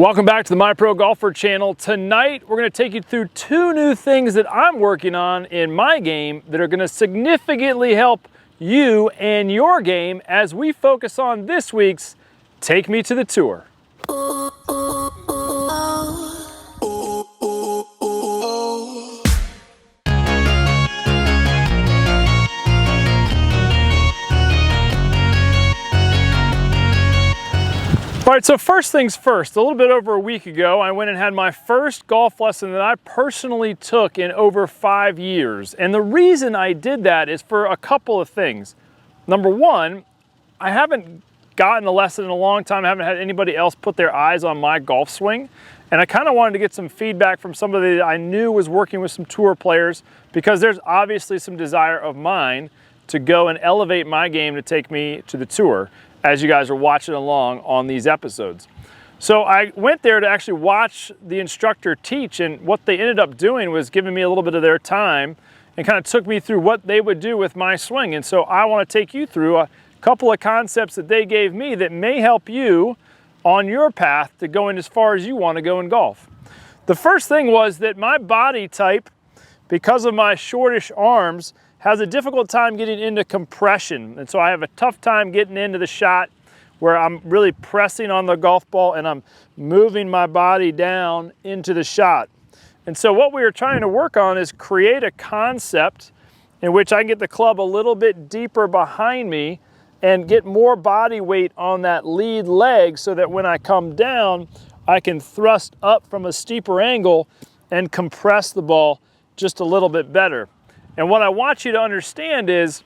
Welcome back to the My Pro Golfer channel. Tonight, we're going to take you through two new things that I'm working on in my game that are going to significantly help you and your game as we focus on this week's Take Me to the Tour. All right, so first things first, a little bit over a week ago, I went and had my first golf lesson that I personally took in over 5 years. And the reason I did that is for a couple of things. Number one, I haven't gotten a lesson in a long time. I haven't had anybody else put their eyes on my golf swing. And I kind of wanted to get some feedback from somebody that I knew was working with some tour players, because there's obviously some desire of mine to go and elevate my game to take me to the tour, as you guys are watching along on these episodes. So I went there to actually watch the instructor teach, and what they ended up doing was giving me a little bit of their time and kind of took me through what they would do with my swing. And so I want to take you through a couple of concepts that they gave me that may help you on your path to going as far as you want to go in golf. The first thing was that my body type, because of my shortish arms, has a difficult time getting into compression. And so I have a tough time getting into the shot where I'm really pressing on the golf ball and I'm moving my body down into the shot. And so what we were trying to work on is create a concept in which I can get the club a little bit deeper behind me and get more body weight on that lead leg, so that when I come down, I can thrust up from a steeper angle and compress the ball just a little bit better. And what I want you to understand is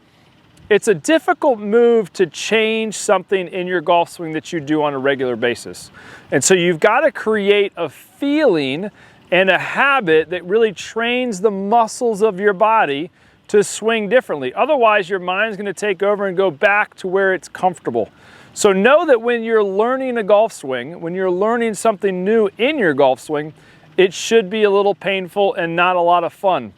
it's a difficult move to change something in your golf swing that you do on a regular basis. And so you've got to create a feeling and a habit that really trains the muscles of your body to swing differently. Otherwise, your mind's going to take over and go back to where it's comfortable. So know that when you're learning a golf swing, when you're learning something new in your golf swing, it should be a little painful and not a lot of fun.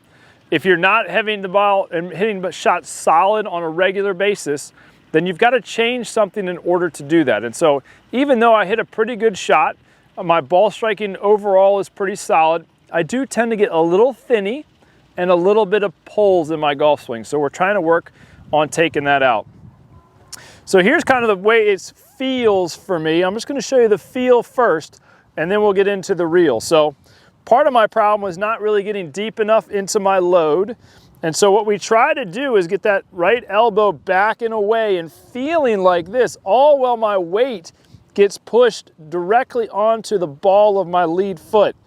If you're not having the ball and hitting the shot solid on a regular basis, then you've got to change something in order to do that. And so even though I hit a pretty good shot, my ball striking overall is pretty solid, I do tend to get a little thinny and a little bit of pulls in my golf swing. So we're trying to work on taking that out. So here's kind of the way it feels for me. I'm just going to show you the feel first, and then we'll get into the reel. So part of my problem was not really getting deep enough into my load. And so what we try to do is get that right elbow back and away and feeling like this, all while my weight gets pushed directly onto the ball of my lead foot.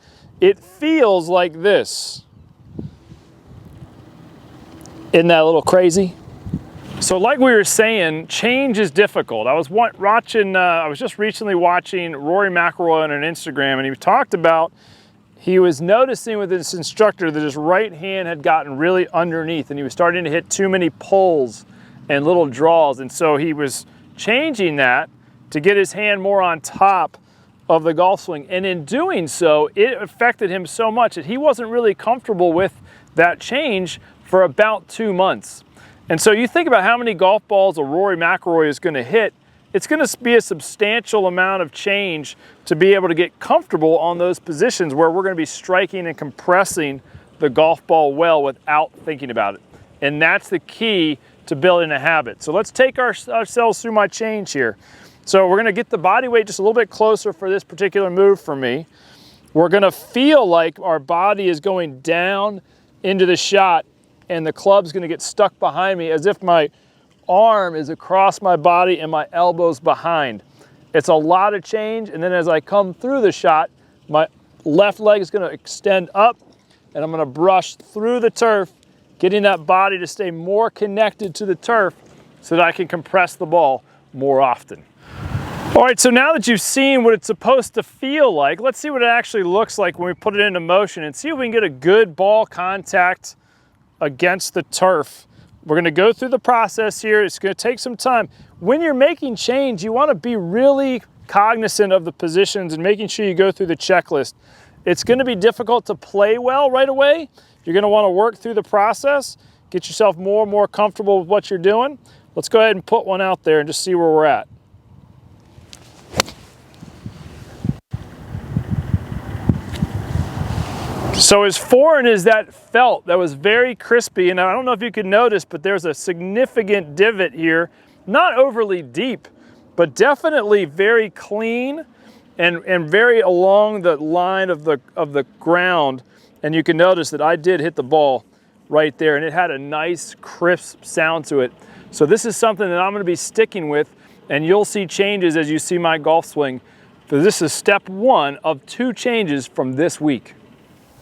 It feels like this. Isn't that a little crazy? So like we were saying, change is difficult. I was just recently watching Rory McIlroy on an Instagram, and he talked about he was noticing with his instructor that his right hand had gotten really underneath and he was starting to hit too many pulls and little draws. And so he was changing that to get his hand more on top of the golf swing. And in doing so, it affected him so much that he wasn't really comfortable with that change for about 2 months. And so you think about how many golf balls a Rory McIlroy is going to hit. It's going to be a substantial amount of change to be able to get comfortable on those positions where we're going to be striking and compressing the golf ball well without thinking about it. And that's the key to building a habit. So let's take ourselves through my change here. So we're going to get the body weight just a little bit closer for this particular move for me. We're going to feel like our body is going down into the shot and the club's going to get stuck behind me as if my arm is across my body and my elbows behind. It's a lot of change, and then as I come through the shot, my left leg is going to extend up and I'm going to brush through the turf, getting that body to stay more connected to the turf so that I can compress the ball more often. All right, so now that you've seen what it's supposed to feel like, let's see what it actually looks like when we put it into motion and see if we can get a good ball contact against the turf. We're going to go through the process here. It's going to take some time. When you're making change, you want to be really cognizant of the positions and making sure you go through the checklist. It's going to be difficult to play well right away. You're going to want to work through the process, get yourself more and more comfortable with what you're doing. Let's go ahead and put one out there and just see where we're at. So as foreign as that felt, that was very crispy, and I don't know if you could notice, but there's a significant divot here, not overly deep, but definitely very clean and very along the line of the ground. And you can notice that I did hit the ball right there, and it had a nice crisp sound to it. So this is something that I'm going to be sticking with, and you'll see changes as you see my golf swing. So this is step 1 of 2 changes from this week.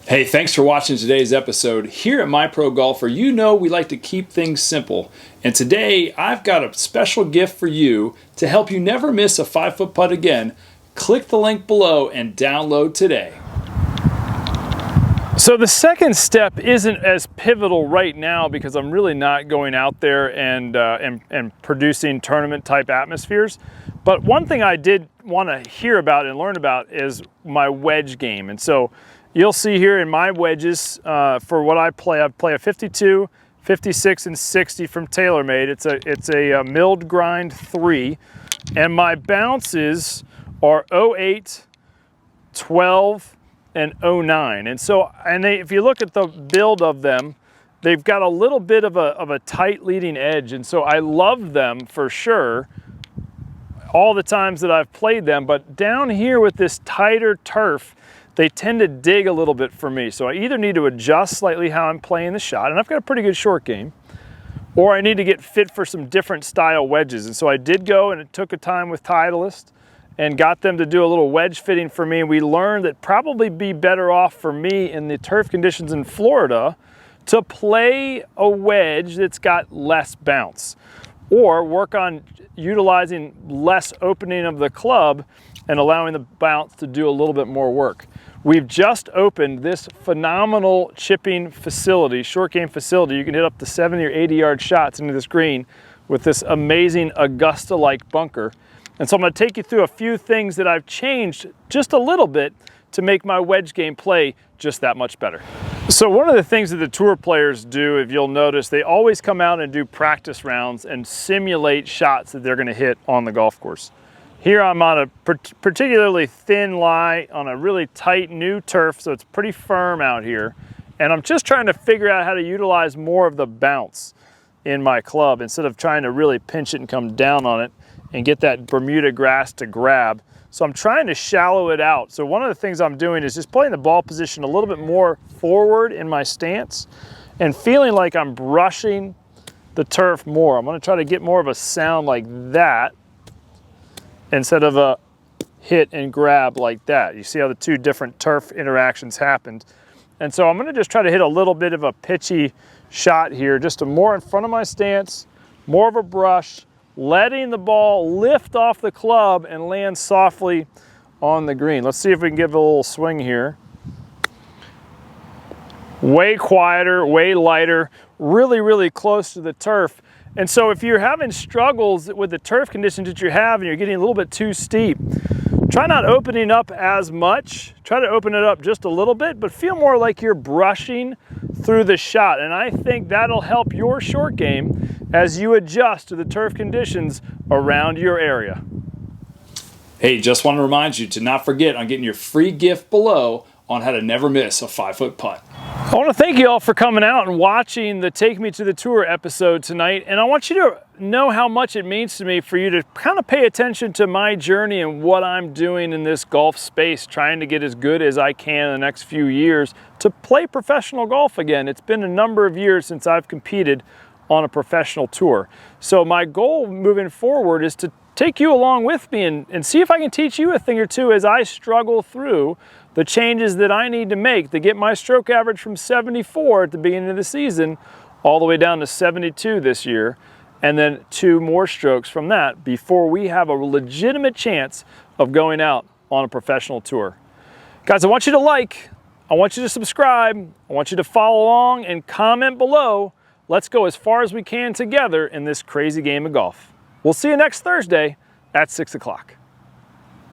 Hey, thanks for watching today's episode. Here at My Pro Golfer, you know we like to keep things simple. And today, I've got a special gift for you to help you never miss a 5-foot putt again. Click the link below and download today. So the second step isn't as pivotal right now because I'm really not going out there and producing tournament type atmospheres. But one thing I did want to hear about and learn about is my wedge game. And so you'll see here in my wedges for what I play a 52, 56, and 60 from TaylorMade. It's a milled grind 3, and my bounces are 08, 12, and 09. And so, if you look at the build of them, they've got a little bit of a tight leading edge, and so I love them for sure all the times that I've played them. But down here with this tighter turf, they tend to dig a little bit for me. So I either need to adjust slightly how I'm playing the shot, and I've got a pretty good short game, or I need to get fit for some different style wedges. And so I did go and it took a time with Titleist and got them to do a little wedge fitting for me. And we learned that probably be better off for me in the turf conditions in Florida to play a wedge that's got less bounce, or work on utilizing less opening of the club and allowing the bounce to do a little bit more work. We've just opened this phenomenal chipping facility, short game facility. You can hit up to 70 or 80 yard shots into this green with this amazing Augusta-like bunker. And so I'm going to take you through a few things that I've changed just a little bit to make my wedge game play just that much better. So one of the things that the tour players do, if you'll notice, they always come out and do practice rounds and simulate shots that they're going to hit on the golf course. Here I'm on a particularly thin lie on a really tight new turf, so it's pretty firm out here. And I'm just trying to figure out how to utilize more of the bounce in my club instead of trying to really pinch it and come down on it and get that Bermuda grass to grab. So I'm trying to shallow it out. So one of the things I'm doing is just playing the ball position a little bit more forward in my stance and feeling like I'm brushing the turf more. I'm going to try to get more of a sound like that instead of a hit and grab like that. You see how the 2 different turf interactions happened. And so I'm going to just try to hit a little bit of a pitchy shot here, just more in front of my stance, more of a brush, letting the ball lift off the club and land softly on the green. Let's see if we can give it a little swing here. Way quieter, way lighter, really, really close to the turf. And so if you're having struggles with the turf conditions that you have and you're getting a little bit too steep, try not opening up as much. Try to open it up just a little bit, but feel more like you're brushing through the shot. And I think that'll help your short game as you adjust to the turf conditions around your area. Hey, just want to remind you to not forget on getting your free gift below on how to never miss a 5-foot putt. I want to thank you all for coming out and watching the Take Me to the Tour episode tonight. And I want you to know how much it means to me for you to kind of pay attention to my journey and what I'm doing in this golf space, trying to get as good as I can in the next few years to play professional golf again. It's been a number of years since I've competed on a professional tour. So my goal moving forward is to take you along with me and see if I can teach you a thing or two as I struggle through the changes that I need to make to get my stroke average from 74 at the beginning of the season all the way down to 72 this year, and then 2 more strokes from that before we have a legitimate chance of going out on a professional tour. Guys, I want you to like, I want you to subscribe, I want you to follow along and comment below. Let's go as far as we can together in this crazy game of golf. We'll see you next Thursday at 6 o'clock.